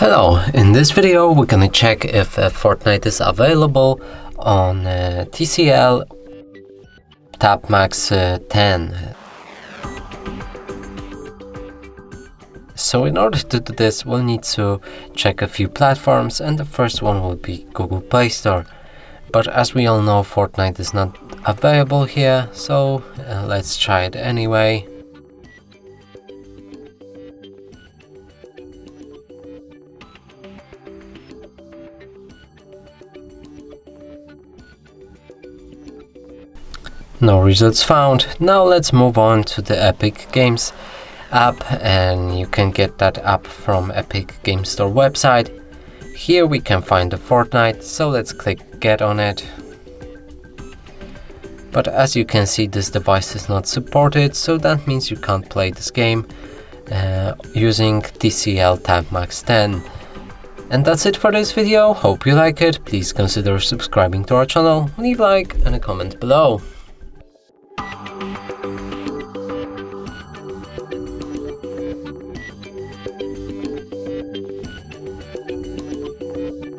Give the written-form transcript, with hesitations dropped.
Hello, in this video we're gonna check if Fortnite is available on TCL TabMax 10. So in order to do this, we'll need to check a few platforms, and the first one will be Google Play Store. But as we all know, Fortnite is not available here, so let's try it anyway. No results found. Now let's move on to the Epic Games app, and you can get that app from Epic Games Store website. Here we can find the Fortnite, so let's click get on it. But as you can see, this device is not supported, so that means you can't play this game using TCL TabMax 10. And that's it for this video. Hope you like it. Please consider subscribing to our channel, leave a like and a comment below.